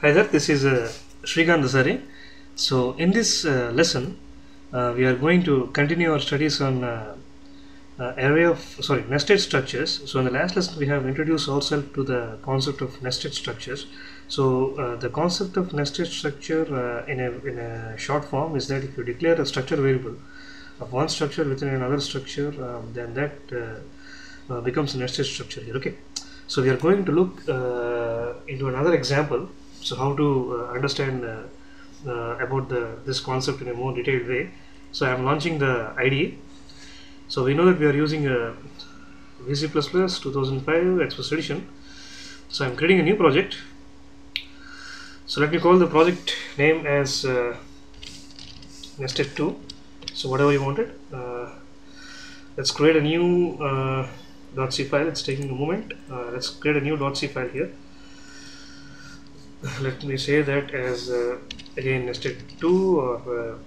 Hi there, this is Shrikant Dasari. So in this lesson, we are going to continue our studies on nested structures. So in the last lesson, we have introduced ourselves to the concept of nested structures. So the concept of nested structure in a short form is that if you declare a structure variable of one structure within another structure, then that becomes a nested structure here. Okay. So we are going to look into another example. So how to understand about this concept in a more detailed way. So I am launching the IDE. So we know that we are using VC++ 2005 Express Edition. So I am creating a new project. So let me call the project name as nested2. So whatever you wanted. Let's create a new .c file. It's taking a moment. Let's create a new .c file here. Let me say that as again nested2 or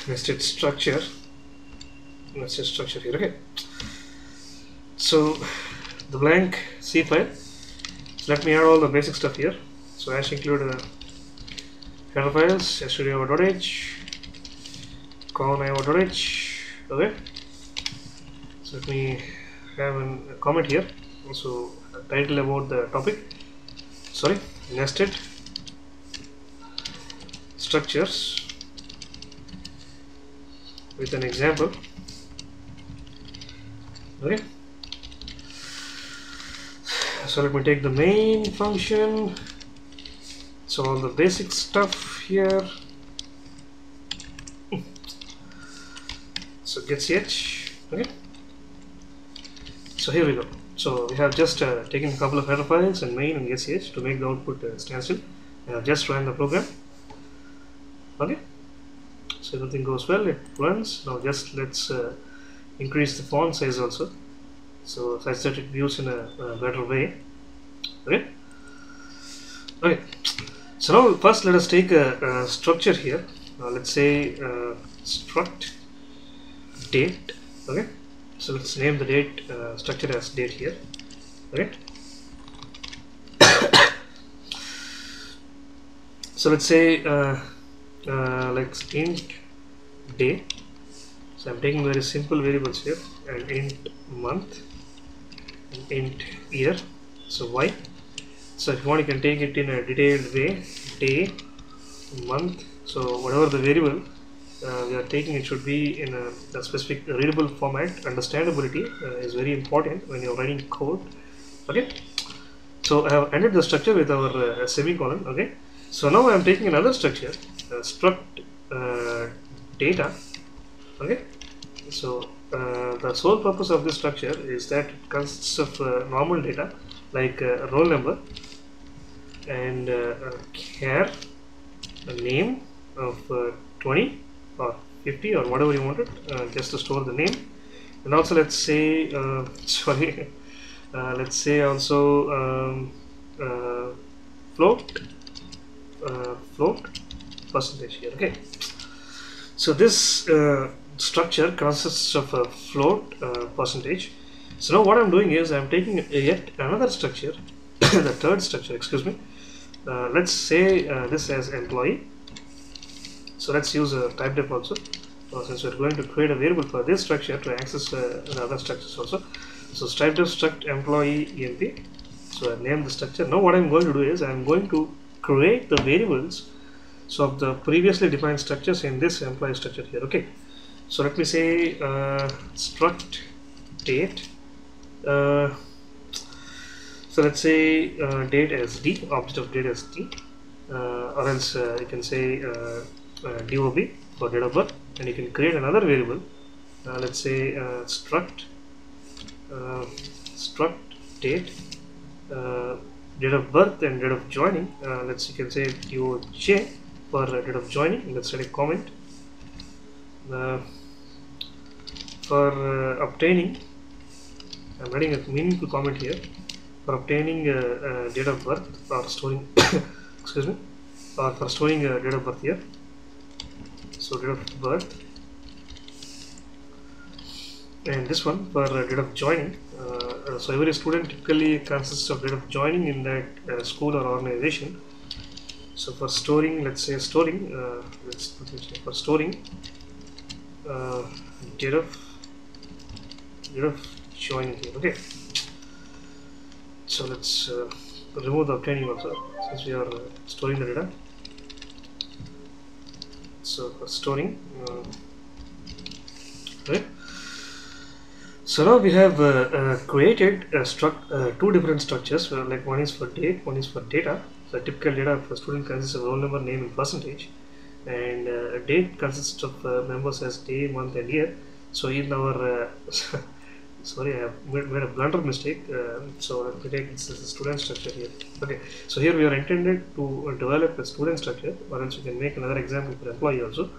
nested structure here. Okay, so the blank C file. So let me add all the basic stuff here. So as include header files, stdio.h, con.io.h. okay, so let me have a comment here. Also a title about the topic. Sorry, nested structures with an example. Okay, so let me take the main function. So all the basic stuff here. So get ch. Okay, so here we go. So we have just taken a couple of header files and main and ch to make the output stand still. I have just run the program. Okay, so everything goes well, it runs. Now just let's increase the font size also, so such that it views in a better way. Okay. Okay. So now first let us take a structure here. Let's say struct date. Okay. So let's name the date structure as date here. Okay. So let's say like int day. So I'm taking very simple variables here, and int month and int year. So why? So if you want, you can take it in a detailed way. Day, month. So whatever the variable we are taking, it should be in a specific readable format. Understandability is very important when you're writing code. Okay, so I have ended the structure with our semicolon. Okay, so now I am taking another structure, struct data. Okay, so the sole purpose of this structure is that it consists of normal data like roll number and char, a name of 20 or 50 or whatever you wanted, just to store the name. And also let's say let's say also float percentage here. Okay, so this structure consists of a float percentage. So now what I'm doing is I'm taking yet another structure, the third structure, excuse me. Let's say this as employee. So let's use a type def also, since we're going to create a variable for this structure to access the other structures also. So type def struct employee emp. So I named the structure. Now what I'm going to do is I'm going to create the variables so of the previously defined structures in this employee structure here. Okay, so let me say struct date. So let's say date as d, object of date as d, or else you can say dob for date of birth, and you can create another variable. Let's say struct date, date of birth and date of joining. You can say doj for date of joining. Let's set a comment for obtaining. I'm writing a meaningful comment here. For obtaining date of birth or storing excuse me, or for storing date of birth here. So date of birth, and this one for date of joining. so every student typically consists of date of joining in that school or organization. So for storing, let's say storing, for storing date of joining here. Okay, so let's remove the obtaining also, since we are storing the data. So for storing, right. So now we have created two different structures, like one is for date, one is for data. So typical data for student consists of roll number, name and percentage, and date consists of members as day, month and year. So in our sorry, I have made a blunder mistake. So let me take this as a student structure here. Okay, so here we are intended to develop a student structure, or else we can make another example for employee also.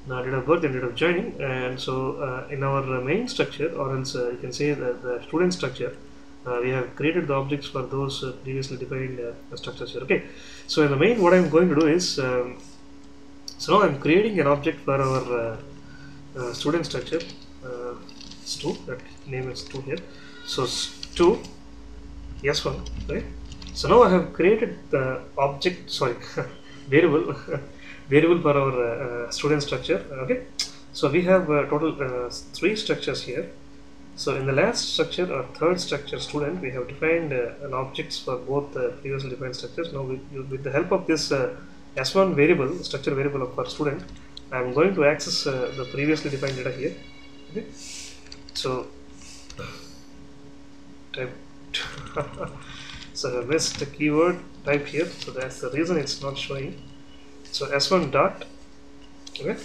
Now date of birth and date of joining, and so in our main structure, or else you can say that the student structure, we have created the objects for those previously defined structures here. Okay, so in the main, what I'm going to do is, so now I'm creating an object for our student structure, stu, that name is stu here. So stu s1, right? So now I have created the object, sorry, variable variable for our student structure. Okay, so we have total 3 structures here. So in the last structure or third structure student, we have defined an objects for both previously defined structures. Now with the help of this s1 variable, structure variable of our student, I am going to access the previously defined data here. Okay, so type so I missed the keyword type here, so that's the reason it's not showing. So s1 dot, okay.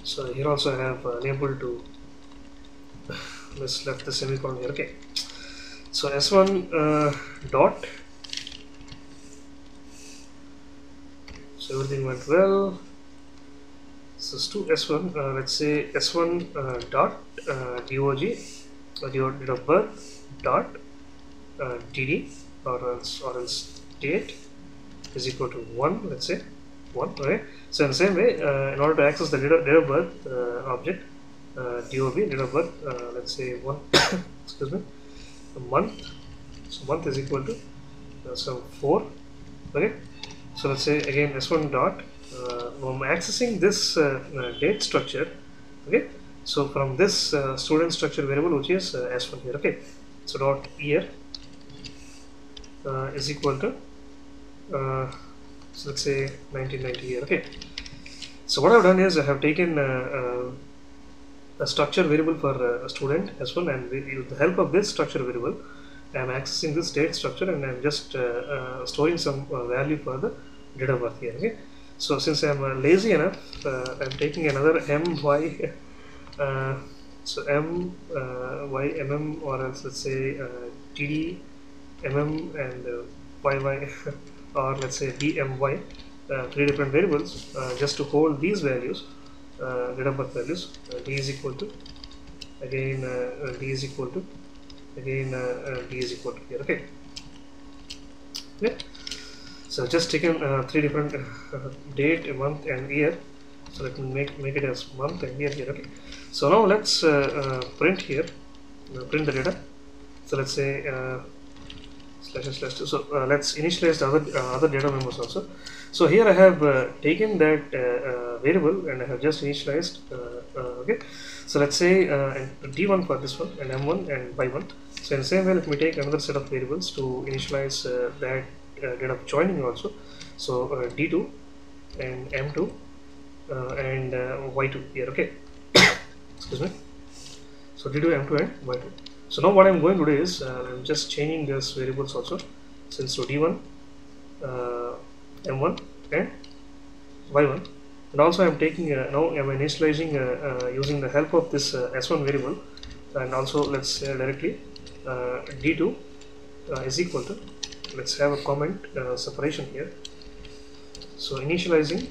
So here also I have unable to left the semicolon here. Okay, so s1 dot, so everything went well. So to s1, let's say s1 dot dog, date of birth dot dd, or else date is equal to 1, let's say 1. Okay, so in the same way, in order to access the date of birth object, dob, date of birth, let's say 1 excuse me, a month, so month is equal to some 4. Okay, so let's say again s1 dot, I'm accessing this date structure. Okay, so from this student structure variable, which is s1 here. Okay, so dot year is equal to so let's say 1990 here. Okay, so what I've done is I have taken a structure variable for a student s1, and with the help of this structure variable, I am accessing this date structure, and I'm just storing some value for the date of birth here. Okay, so since I'm lazy enough, I'm taking another my so m y mm, or else let's say td mm and yy or let's say dmy, 3 different variables just to hold these values, date of birth values. D is equal to, again d is equal to, again d is equal to here. Okay, yeah. So just taken 3 different date, month and year. So let me make it as month and year here. Okay, so now let's print here, print the data. So let's say //2. So let's initialize the other data members also. So here I have taken that variable and I have just initialized. Okay, so let's say d1 for this one, and m1 and by1. So in the same way, let me take another set of variables to initialize that date of joining also. So d2 and m2 and y2 here. Okay, excuse me. So d2, m2 and y2. So now what I'm going to do is I'm just changing these variables also, since so d1 m1 and y1, and also I'm taking now I'm initializing using the help of this s1 variable, and also let's say directly d2 is equal to, let's have a comment separation here. So initializing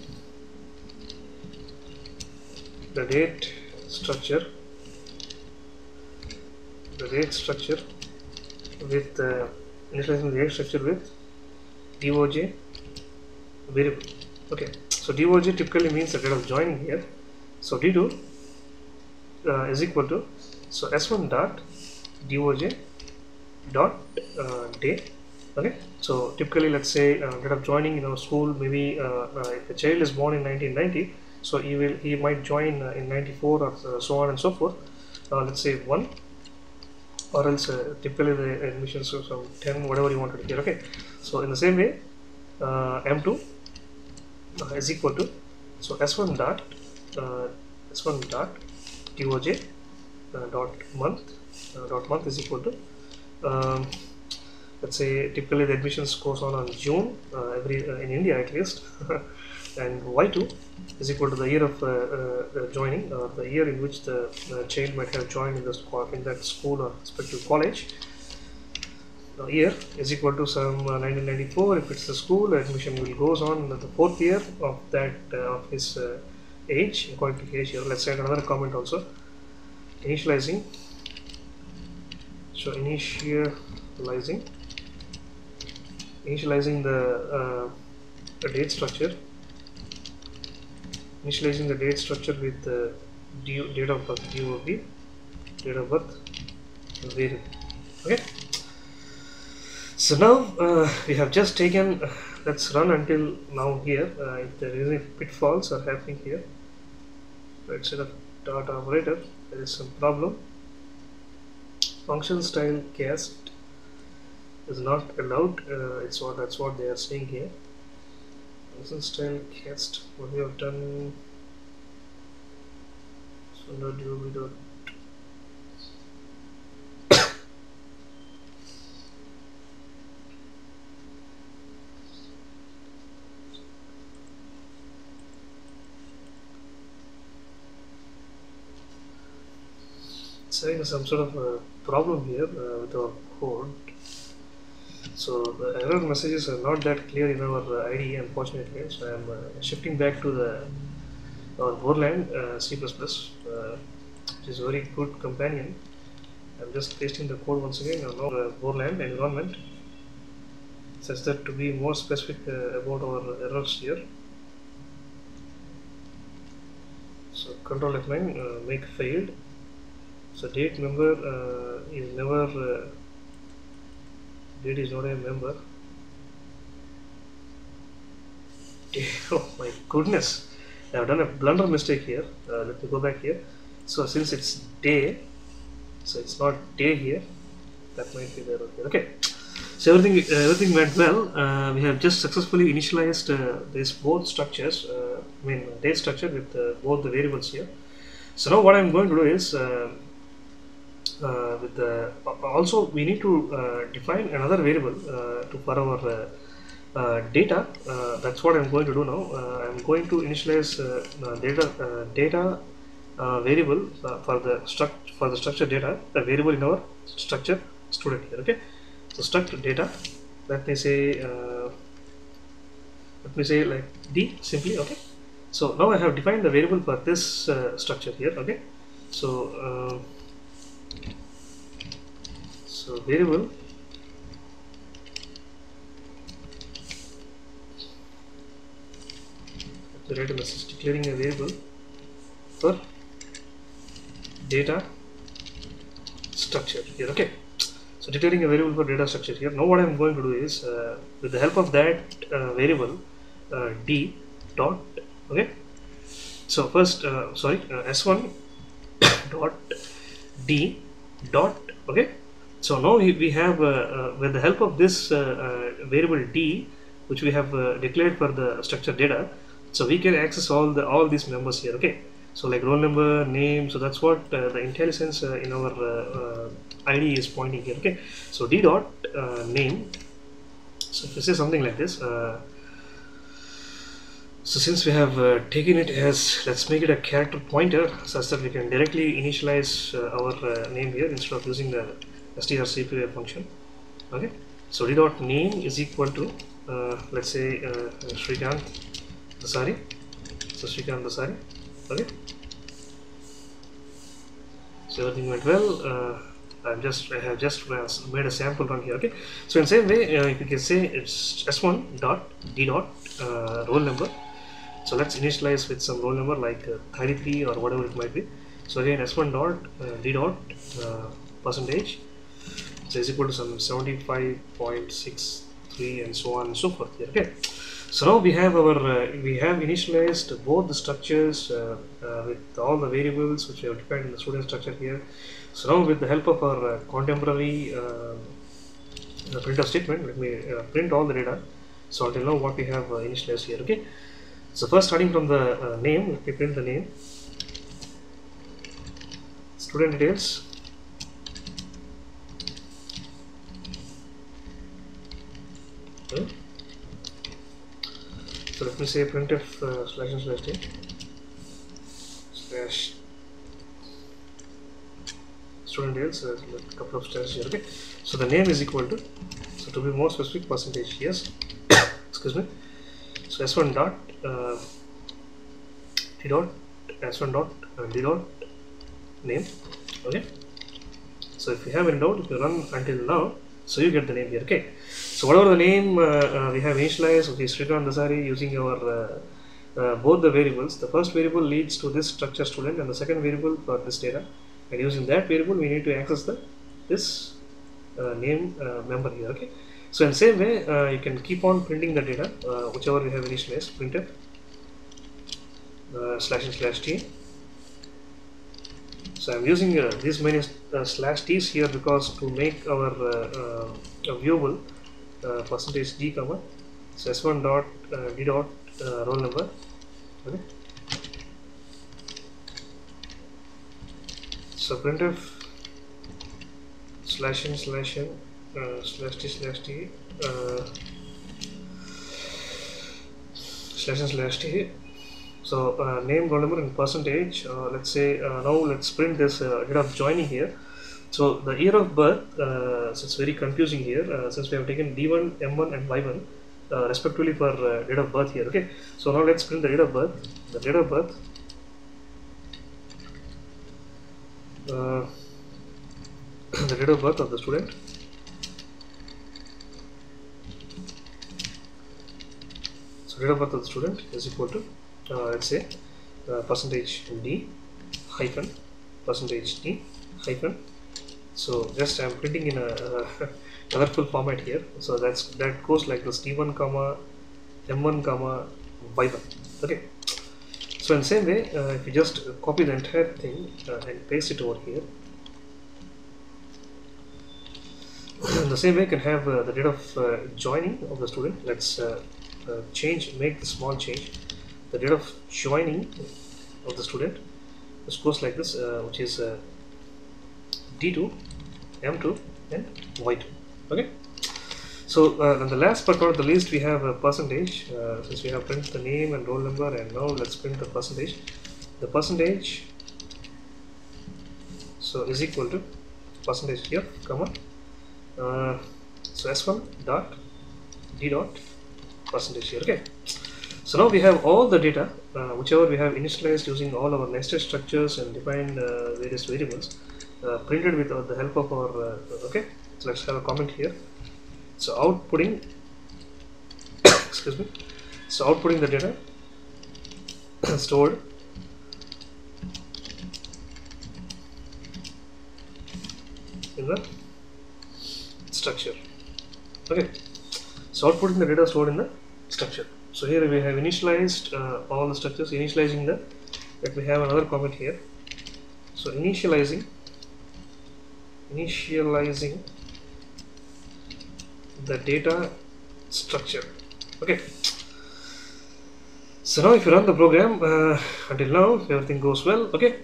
the date structure, with initializing the date structure with doj variable. Okay, so doj typically means the date of joining here. So d2 is equal to, so s1 dot doj dot day. Okay, so typically, let's say instead of joining in our school, maybe if a child is born in 1990, so he might join in 94 or so on and so forth. Let's say 1, or else typically the admissions are some 10, whatever you wanted here. Okay, so in the same way, m2 is equal to, so s1 dot doj dot month is equal to, let's say typically the admissions goes on June every in India at least, and y2 is equal to the year of joining, or the year in which the child might have joined in that school or respective college. Year is equal to some 1994. If it's the school, admission will goes on the 4th year of that of his age, according to age here. Let's say another comment also, initializing. So initializing the date structure. Initializing the date structure with the date of birth, DOB, date of birth variable. Okay. So now we have just taken. Let's run until now here. If there is any pitfalls are happening here, instead of dot operator, there is some problem. Function style cast is not allowed. That's what they are saying here. Function style cast. What we have done. So now DOB dot. Having some sort of a problem here with our code. So the error messages are not that clear in our IDE, unfortunately. So I am shifting back to our Borland C++, which is a very good companion. I'm just pasting the code once again on our Borland environment, such that to be more specific about our errors here. So Control F9, make failed. So date member is never, date is not a member. Oh my goodness, I have done a blunder mistake here. Let me go back here. So since it's day, so it's not day here. That might be there. Okay. So everything went well. We have just successfully initialized these both structures. Date structure with both the variables here. So now what I'm going to do is. Also we need to define another variable for our data. That's what I'm going to do now. I'm going to initialize data variable for the structure data, a variable in our structure student here. Okay, so struct data. Let me say like D simply. Okay, so now I have defined the variable for this structure here. Okay, so variable the write a message declaring a variable for data structure here. Okay, so declaring a variable for data structure here. Now what I'm going to do is with the help of that variable d dot. Okay, so first s1 dot d dot. Okay, so now we have with the help of this variable d, which we have declared for the structure data, so we can access all these members here. Okay, so like roll number, name. So that's what the IntelliSense in our IDE is pointing here. Okay, so d dot name. So if we say something like this, so since we have taken it as, let's make it a character pointer such that we can directly initialize our name here instead of using the strcpy function. Okay, so d dot name is equal to let's say Srikanth Dasari. So Srikanth Dasari. Okay, so everything went well. I have just made a sample run here. Okay, so in the same way, if you can say it's s1 dot d dot roll number. So let's initialize with some roll number like 33 or whatever it might be. So again s1 dot d dot percentage, so is equal to some 75.63 and so on and so forth here. Okay, so now we have our we have initialized both the structures with all the variables which we have defined in the student structure here. So now with the help of our contemporary printf statement, let me print all the data. So until now what we have initialized here. Okay, so first starting from the name, let me print the name, student details, okay. So let me say printf /n/d slash student details, a couple of stars here. Okay, so the name is equal to, so to be more specific, percentage, yes, excuse me. So s1 dot d dot s1 dot d dot name. Okay, so if you have any doubt, if you run until now, so you get the name here. Okay, so whatever the name we have initialized, which is Srikant Dasari, using our both the variables. The first variable leads to this structure student, and the second variable for this data, and using that variable we need to access the this name member here. Okay, so in the same way you can keep on printing the data whichever we have initialized, printf /n/t. So I'm using these many slash t's here because to make our viewable percentage d comma, so s1 dot d dot roll number. Okay, so printf /n/n /t/t /n/t. So name, roll number, and percentage. Let's say now let's print this date of joining here. So the year of birth, so it's very confusing here since we have taken d1, m1 and y1 respectively for date of birth here. Okay, so now let's print the date of birth. The date of birth, the date of birth of the student. So date of birth of the student is equal to let's say percentage d hyphen percentage d hyphen. So just I'm printing in a colorful format here. So that goes like this: d1 comma m1 comma y1. Okay, so in the same way if you just copy the entire thing and paste it over here, in the same way you can have the date of joining of the student. Let's make the small change. The date of joining of the student, this goes like this, which is d2, m2 and y2. Okay, so then the last but not the least, we have a percentage. Since we have printed the name and roll number, and now let's print the percentage. The percentage, so is equal to percentage here comma, so s1 dot d dot percentage here. Okay, so now we have all the data whichever we have initialized using all our nested structures and defined various variables printed with the help of our okay, so let's have a comment here. So outputting excuse me, so outputting the data stored in the structure. Okay, so outputting the data stored in the structure. So here we have initialized all the structures, initializing the, let me have another comment here. So initializing the data structure. Okay, so now if you run the program until now, if everything goes well. Okay,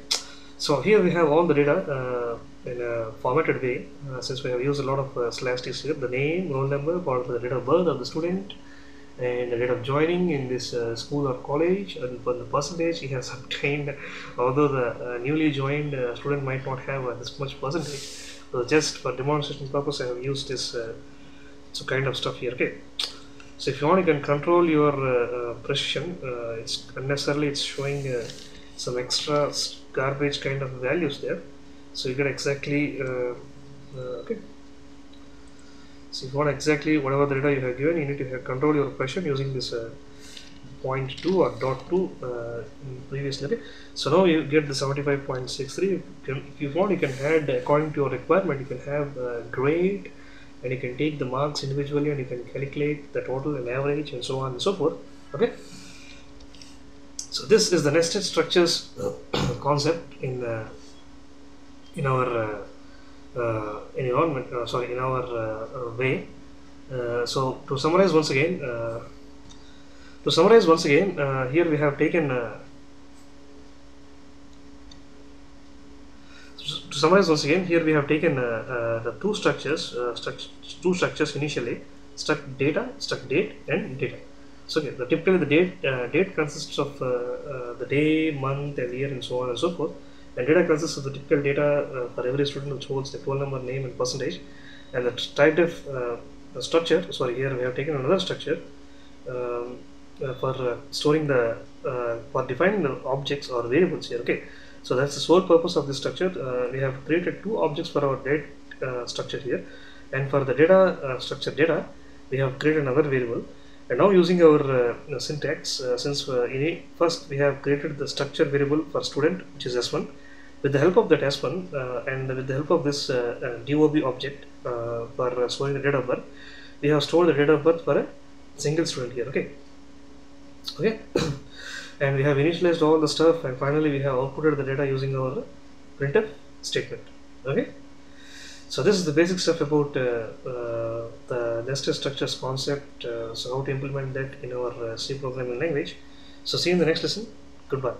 so here we have all the data in a formatted way, since we have used a lot of slash t's here: the name, roll number, for the date of birth of the student, and the date of joining in this school or college, and for the percentage he has obtained, although the newly joined student might not have this much percentage. So just for demonstration purpose I have used this so kind of stuff here. Okay, so if you want, you can control your precision. It's unnecessarily it's showing some extra garbage kind of values there, so you get exactly okay. So if you want exactly whatever the data you have given, you need to control your precision using this .2 or .2 previously. Okay? So now you get the 75.63. If you want, you can add according to your requirement. You can have grade, and you can take the marks individually, and you can calculate the total and average and so on and so forth. Okay. So this is the nested structures concept in our environment. In our way. So to summarize once again, here we have taken. Here we have taken the two structures, initially: struct data, struct date, and data. So okay, typically the date consists of the day, month, and year, and so on and so forth. And data consists of the typical data for every student, which holds the roll number, name, and percentage. And the type of structure. Here we have taken another structure for storing the for defining the objects or variables here. Okay, so that's the sole purpose of this structure. We have created two objects for our date structure here, and for the data structure data, we have created another variable. And now using our syntax, since first we have created the structure variable for student, which is S1. With the help of that S1 and with the help of this DOB object for storing the date of birth, we have stored the date of birth for a single student here. Okay. And we have initialized all the stuff, and finally we have outputted the data using our printf statement. Okay. So this is the basic stuff about the nested structures concept. So how to implement that in our C programming language. So see you in the next lesson. Goodbye.